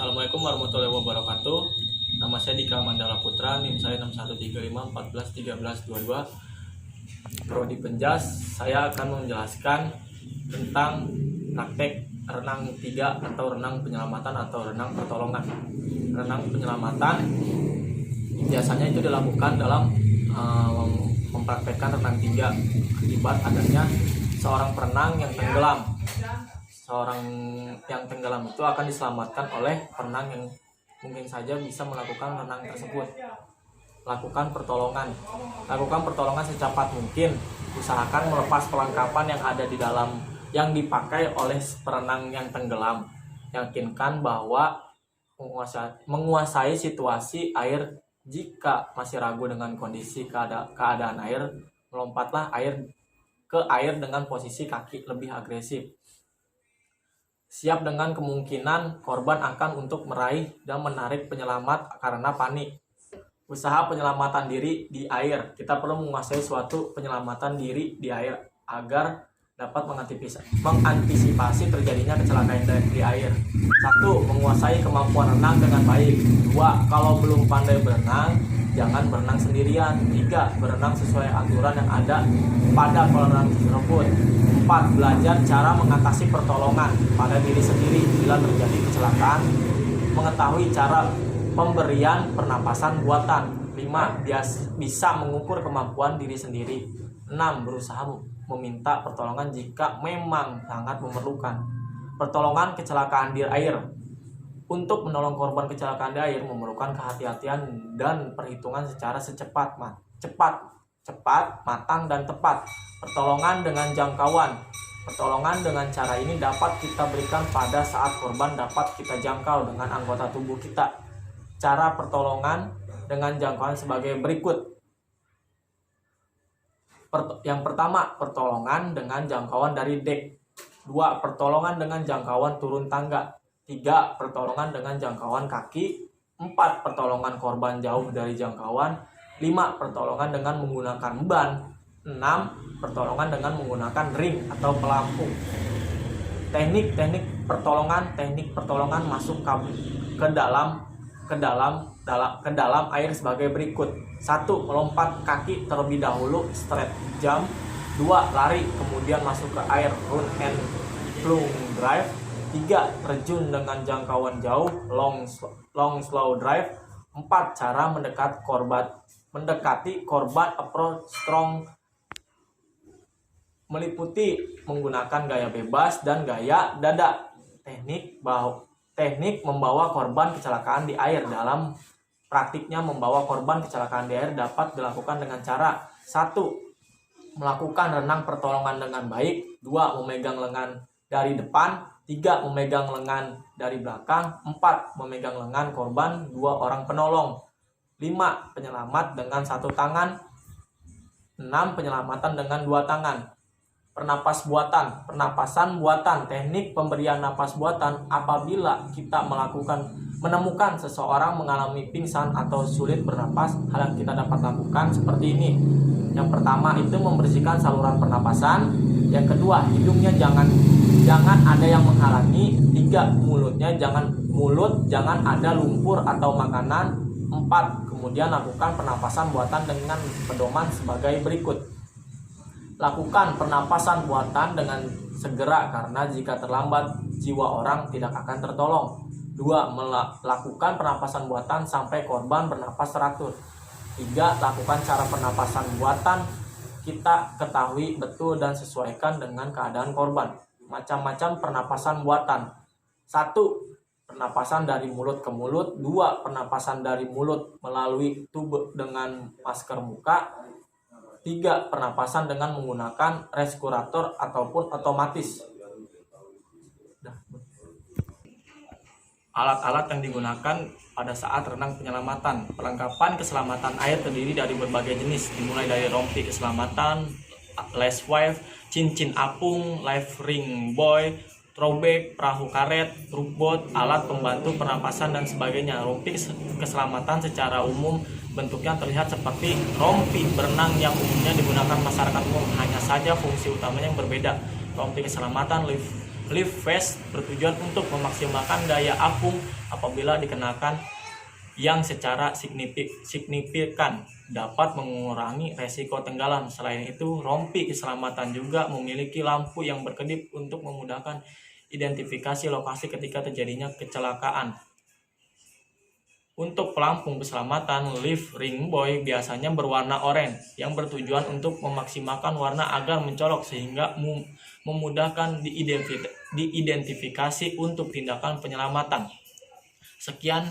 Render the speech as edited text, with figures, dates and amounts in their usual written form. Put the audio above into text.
Assalamualaikum warahmatullahi wabarakatuh. Nama saya Dika Mandala Putra, NIM saya 6135141322. Prodi Penjas, saya akan menjelaskan tentang praktek renang 3 atau renang penyelamatan atau renang pertolongan. Renang penyelamatan biasanya itu dilakukan dalam mempraktekkan renang 3 akibat adanya seorang perenang yang tenggelam. Seorang yang tenggelam itu akan diselamatkan oleh perenang yang mungkin saja bisa melakukan renang tersebut. Lakukan pertolongan secepat mungkin. Usahakan melepas perlengkapan yang ada di dalam yang dipakai oleh perenang yang tenggelam. Yakinkan bahwa menguasai situasi air. Jika masih ragu dengan kondisi keadaan air, melompatlah ke air dengan posisi kaki lebih agresif. Siap dengan kemungkinan korban akan untuk meraih dan menarik penyelamat karena panik. Usaha penyelamatan diri di air. Kita perlu menguasai suatu penyelamatan diri di air agar dapat mengantisipasi terjadinya kecelakaan di air. 1. Menguasai kemampuan renang dengan baik. 2. Kalau belum pandai berenang, jangan berenang sendirian. 3. Berenang sesuai aturan yang ada pada kolam renang tersebut. 4. Belajar cara mengatasi pertolongan pada diri sendiri bila terjadi kecelakaan. Mengetahui cara pemberian pernapasan buatan. 5. Bisa mengukur kemampuan diri sendiri. 6. Berusaha meminta pertolongan jika memang sangat memerlukan. Pertolongan kecelakaan di air. Untuk menolong korban kecelakaan di air memerlukan kehati-hatian dan perhitungan secara cepat, matang, dan tepat. Pertolongan dengan jangkauan. Pertolongan dengan cara ini dapat kita berikan pada saat korban dapat kita jangkau dengan anggota tubuh kita. Cara pertolongan dengan jangkauan sebagai berikut. Yang pertama, pertolongan dengan jangkauan dari dek. 2. Pertolongan dengan jangkauan turun tangga. 3. Pertolongan dengan jangkauan kaki. 4. Pertolongan korban jauh dari jangkauan. 5. Pertolongan dengan menggunakan ban. 6. Pertolongan dengan menggunakan ring atau pelampung. Teknik pertolongan masuk ke dalam air sebagai berikut. 1. Melompat kaki terlebih dahulu, straight jump. 2. Lari kemudian masuk ke air, run and plunge dive. 3. Terjun dengan jangkauan jauh, long slow dive. 4. Cara mendekati korban, approach strong, meliputi menggunakan gaya bebas dan gaya dada. Teknik membawa korban kecelakaan di air. Dalam praktiknya membawa korban kecelakaan di air dapat dilakukan dengan cara 1. Melakukan renang pertolongan dengan baik. 2. Memegang lengan dari depan. 3. Memegang lengan dari belakang. 4. Memegang lengan korban 2 orang penolong. 5. Penyelamat dengan 1 tangan. 6. Penyelamatan dengan 2 tangan. Pernapasan buatan. Teknik pemberian napas buatan apabila kita menemukan seseorang mengalami pingsan atau sulit bernapas. Hal yang kita dapat lakukan seperti ini. Yang pertama itu membersihkan saluran pernapasan. Yang kedua, hidungnya jangan ada yang menghalangi. 3. Jangan ada lumpur atau makanan. 4. Kemudian lakukan pernapasan buatan dengan pedoman sebagai berikut. Lakukan pernapasan buatan dengan segera karena jika terlambat jiwa orang tidak akan tertolong. 2. Melakukan pernapasan buatan sampai korban bernapas teratur. 3. Lakukan cara pernapasan buatan kita ketahui betul dan sesuaikan dengan keadaan korban. Macam-macam pernapasan buatan. 1. Pernapasan dari mulut ke mulut. 2. Pernapasan dari mulut melalui tube dengan masker muka. 3. Pernapasan dengan menggunakan respirator ataupun otomatis. Alat-alat yang digunakan pada saat renang penyelamatan. Perlengkapan keselamatan air terdiri dari berbagai jenis, dimulai dari rompi keselamatan, lace wave, cincin apung, life ring buoy, throwback, perahu karet, rubboat, alat pembantu pernapasan dan sebagainya. Rompi keselamatan secara umum bentuknya terlihat seperti rompi berenang yang umumnya digunakan masyarakat umum, hanya saja fungsi utamanya yang berbeda. Rompi keselamatan Lift vest bertujuan untuk memaksimalkan daya apung apabila dikenakan yang secara signifikan dapat mengurangi resiko tenggelam. Selain itu, rompi keselamatan juga memiliki lampu yang berkedip untuk memudahkan identifikasi lokasi ketika terjadinya kecelakaan. Untuk pelampung keselamatan, lift ring buoy biasanya berwarna oranye yang bertujuan untuk memaksimalkan warna agar mencolok sehingga memudahkan diidentifikasi untuk tindakan penyelamatan. Sekian